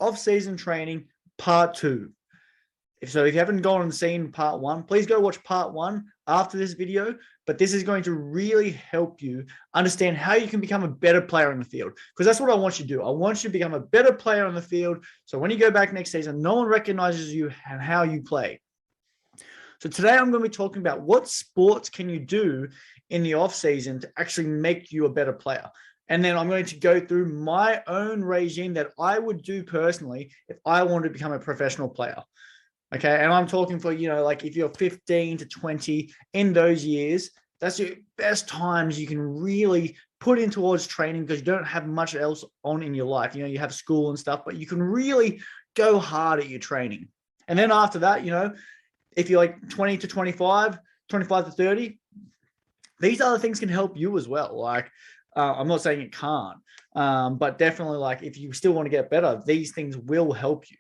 off-season training part 2. So if you haven't gone and seen part 1, please go watch part 1 after this video. But this is going to really help you understand how you can become a better player in the field, because that's what I want you to do. I want you to become a better player on the field. So when you go back next season, no one recognizes you and how you play. So today I'm going to be talking about what sports can you do in the off season to actually make you a better player. And then I'm going to go through my own regime that I would do personally if I wanted to become a professional player. Okay. And I'm talking for, like if you're 15 to 20 in those years, that's your best times you can really put in towards training, because you don't have much else on in your life. You have school and stuff, but you can really go hard at your training. And then after that, if you're like 20 to 25, 25 to 30, these other things can help you as well. Like, I'm not saying it can't, but definitely, like, if you still want to get better, these things will help you.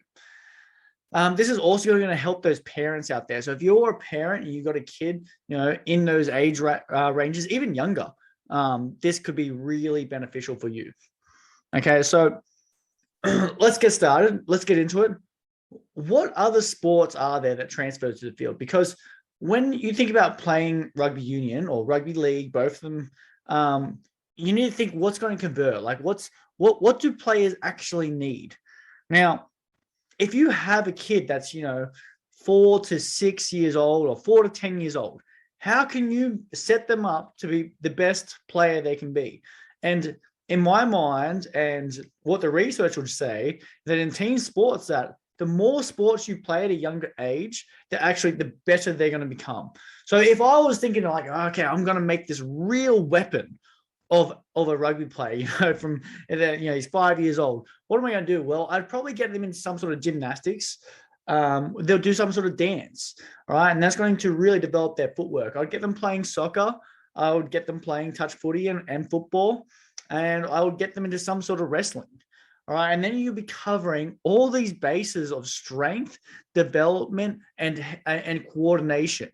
This is also going to help those parents out there. So if you're a parent and you've got a kid, in those age ranges, even younger, this could be really beneficial for you. Okay, so let's get started. Let's get into it. What other sports are there that transfer to the field? Because when you think about playing rugby union or rugby league, both of them, you need to think what's going to convert. Like, what do players actually need? Now, if you have a kid that's 4 to 6 years old or 4 to 10 years old, how can you set them up to be the best player they can be? And in my mind, and what the research would say, that in team sports, that the more sports you play at a younger age, the better they're going to become. So if I was thinking like, okay, I'm going to make this real weapon of a rugby player, from he's 5 years old, what am I going to do? Well, I'd probably get them into some sort of gymnastics. They'll do some sort of dance, all right? And that's going to really develop their footwork. I'd get them playing soccer. I would get them playing touch footy and football, and I would get them into some sort of wrestling. All right. And then you'll be covering all these bases of strength, development, and coordination.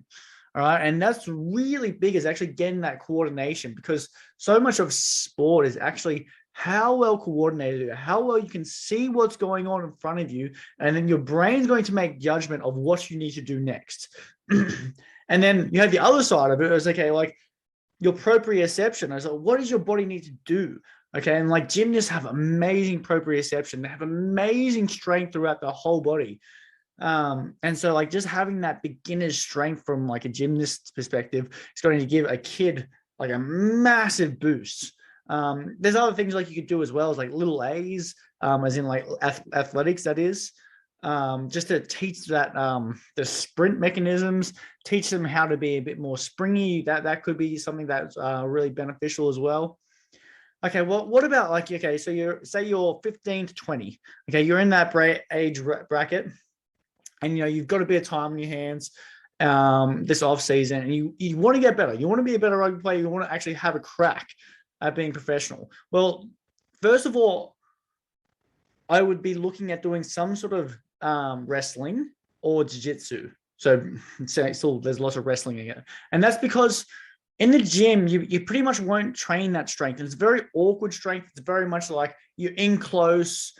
All right. And that's really big, is actually getting that coordination, because so much of sport is actually how well coordinated you are, how well you can see what's going on in front of you. And then your brain's going to make judgment of what you need to do next. And then you have the other side of it. It's okay, like your proprioception. I was like, what does your body need to do? Okay, and like gymnasts have amazing proprioception. They have amazing strength throughout the whole body. And so like just having that beginner's strength from like a gymnast's perspective is going to give a kid like a massive boost. There's other things like you could do as well, as like little A's, as in like athletics, that is. Just to teach that the sprint mechanisms, teach them how to be a bit more springy. That could be something that's really beneficial as well. Okay, well, what about like, okay, so you're 15 to 20. Okay, you're in that age bracket, and you've got a bit of time on your hands this off season, and you want to get better. You want to be a better rugby player. You want to actually have a crack at being professional. Well, first of all, I would be looking at doing some sort of wrestling or jiu-jitsu. So still, there's lots of wrestling in it, and that's because in the gym, you pretty much won't train that strength. And it's very awkward strength. It's very much like you're in close,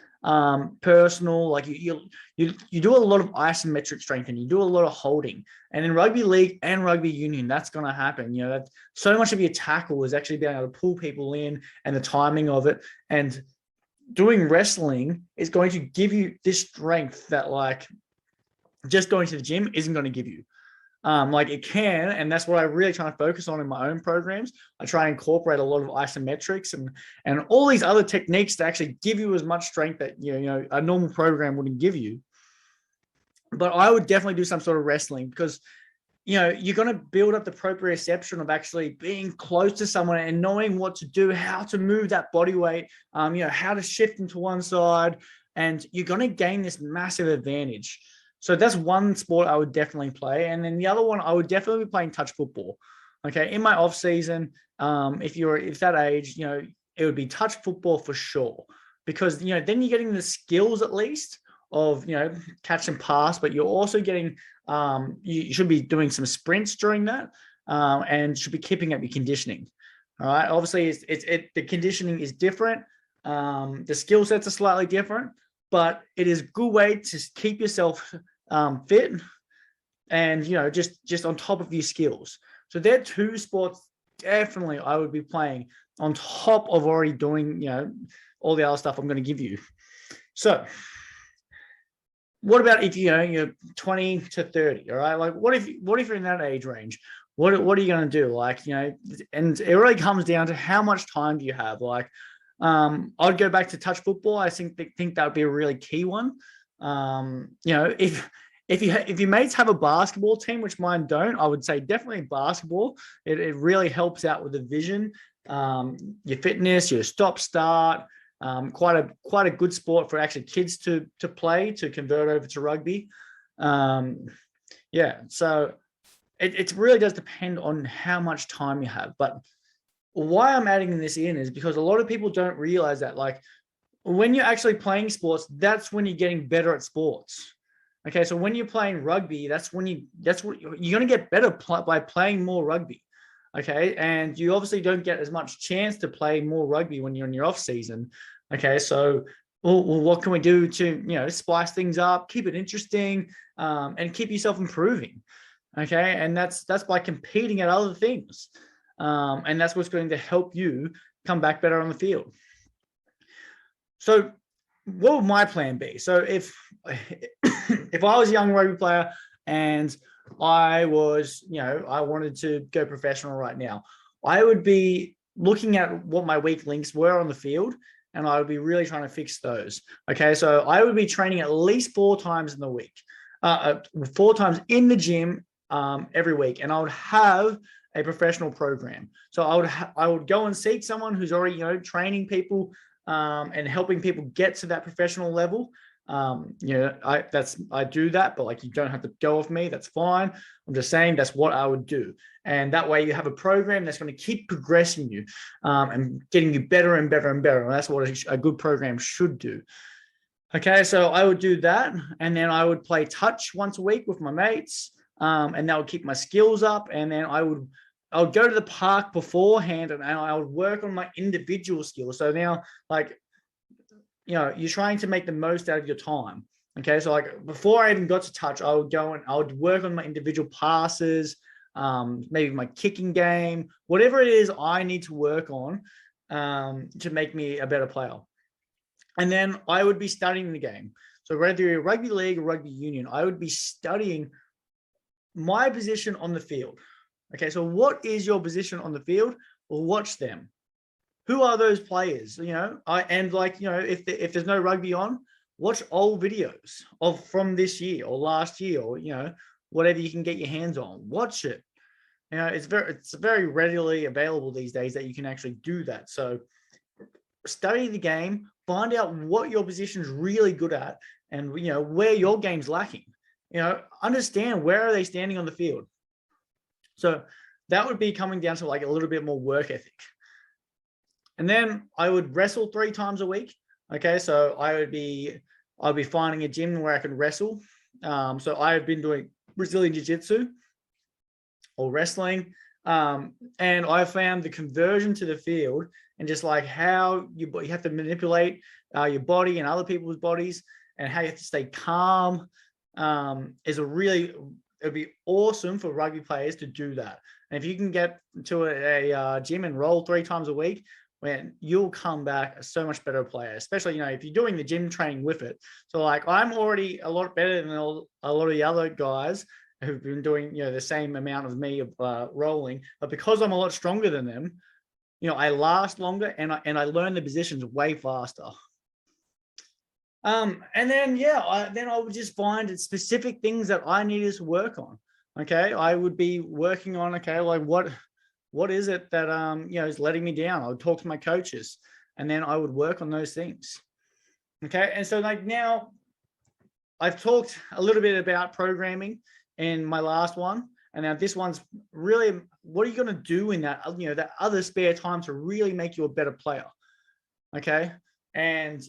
personal. Like you do a lot of isometric strength, and you do a lot of holding. And in rugby league and rugby union, that's going to happen. That so much of your tackle is actually being able to pull people in, and the timing of it. And doing wrestling is going to give you this strength that like just going to the gym isn't going to give you. Like it can, and that's what I really try to focus on in my own programs. I try and incorporate a lot of isometrics and all these other techniques to actually give you as much strength that a normal program wouldn't give you. But I would definitely do some sort of wrestling, because you're going to build up the proprioception of actually being close to someone and knowing what to do, how to move that body weight, how to shift them to one side, and you're going to gain this massive advantage. So that's one sport I would definitely play. And then the other one, I would definitely be playing touch football. Okay. In my off season, if that age, it would be touch football for sure, because, then you're getting the skills at least of, catch and pass, but you're also getting, you should be doing some sprints during that, and should be keeping up your conditioning. All right. Obviously the conditioning is different. The skill sets are slightly different. but it is a good way to keep yourself fit and, just on top of your skills. So they're two sports definitely I would be playing on top of already doing, all the other stuff I'm going to give you. So what about if you're 20 to 30, all right? Like what if you're in that age range? What are you going to do? Like, and it really comes down to how much time do you have? Like, I'd go back to touch football. I think that would be a really key one. If your mates have a basketball team, which mine don't, I would say definitely basketball. It really helps out with the vision, your fitness, your stop start. Quite a good sport for actually kids to play, to convert over to rugby. So it really does depend on how much time you have. But why I'm adding this in is because a lot of people don't realize that, like, when you're actually playing sports, that's when you're getting better at sports. Okay, so when you're playing rugby, that's what you're going to get better by playing more rugby. Okay, and you obviously don't get as much chance to play more rugby when you're in your off season. Okay, so what can we do to spice things up, keep it interesting, and keep yourself improving? Okay, and that's by competing at other things, and that's what's going to help you come back better on the field. So what would my plan be? So if I was a young rugby player and I was, I wanted to go professional right now, I would be looking at what my weak links were on the field, and I would be really trying to fix those. Okay, so I would be training at least 4 times in the week, 4 times in the gym every week, and I would have a professional program. So I would go and seek someone who's already training people and helping people get to that professional level. I do that, but like, you don't have to go with me. That's fine. I'm just saying that's what I would do. And that way you have a program that's going to keep progressing you and getting you better and better and better. And that's what a good program should do. Okay, so I would do that. And then I would play touch once a week with my mates. And that would keep my skills up. And then I would go to the park beforehand and I would work on my individual skills. So now, like, you're trying to make the most out of your time. Okay, so like before I even got to touch, I would go and I would work on my individual passes, maybe my kicking game, whatever it is I need to work on to make me a better player. And then I would be studying the game. So whether you're rugby league or rugby union, I would be studying my position on the field. Okay, so what is your position on the field? Well, watch them. Who are those players? If there's no rugby on, watch old videos from this year or last year, or whatever you can get your hands on. Watch it. It's very readily available these days that you can actually do that. So study the game, find out what your position's really good at, and where your game's lacking. Understand where are they standing on the field. So that would be coming down to like a little bit more work ethic. And then I would wrestle 3 times a week. Okay, so I'd be finding a gym where I can wrestle. So I've been doing Brazilian Jiu-Jitsu or wrestling, and I found the conversion to the field and just like how you have to manipulate your body and other people's bodies, and how you have to stay calm it'd be awesome for rugby players to do that. And if you can get to a gym and roll 3 times a week, when you'll come back so much better player, especially, if you're doing the gym training with it. So like, I'm already a lot better than a lot of the other guys who've been doing, the same amount of me of rolling, but because I'm a lot stronger than them, I last longer and I learn the positions way faster. And then, I would just find specific things that I needed to work on. Okay. I would be working on, like what is it that, is letting me down? I would talk to my coaches and then I would work on those things. Okay. And so like now I've talked a little bit about programming in my last one. And now this one's really, what are you going to do in that, that other spare time to really make you a better player? Okay. And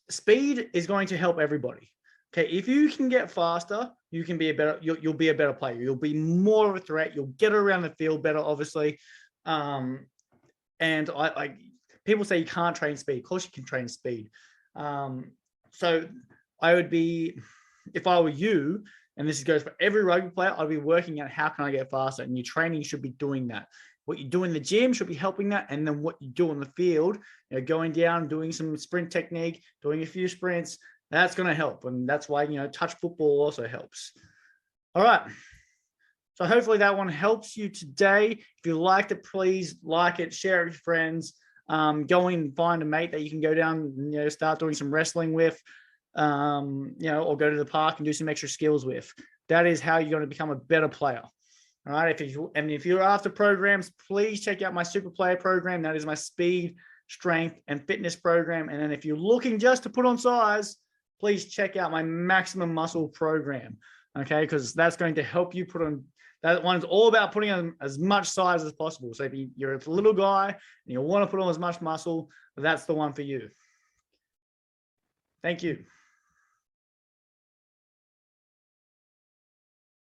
speed is going to help everybody. Okay. If you can get faster, you can be you'll be a better player. You'll be more of a threat. You'll get around the field better, obviously. And people say you can't train speed. Of course you can train speed. So I would be, if I were you, and this goes for every rugby player, I'd be working out how can I get faster, and your training should be doing that. What you do in the gym should be helping that, and then what you do on the field, going down, doing some sprint technique, doing a few sprints, that's going to help, and that's why touch football also helps. All right. So hopefully that one helps you today. If you liked it, please like it, share it with your friends. Go and find a mate that you can go down, start doing some wrestling with, or go to the park and do some extra skills with. That is how you're going to become a better player. All right. If you're after programs, please check out my super player program. That is my speed, strength, and fitness program. And then if you're looking just to put on size, please check out my maximum muscle program. Okay. Because that's going to help you put on. That one's all about putting on as much size as possible. So if you're a little guy and you want to put on as much muscle, that's the one for you. Thank you.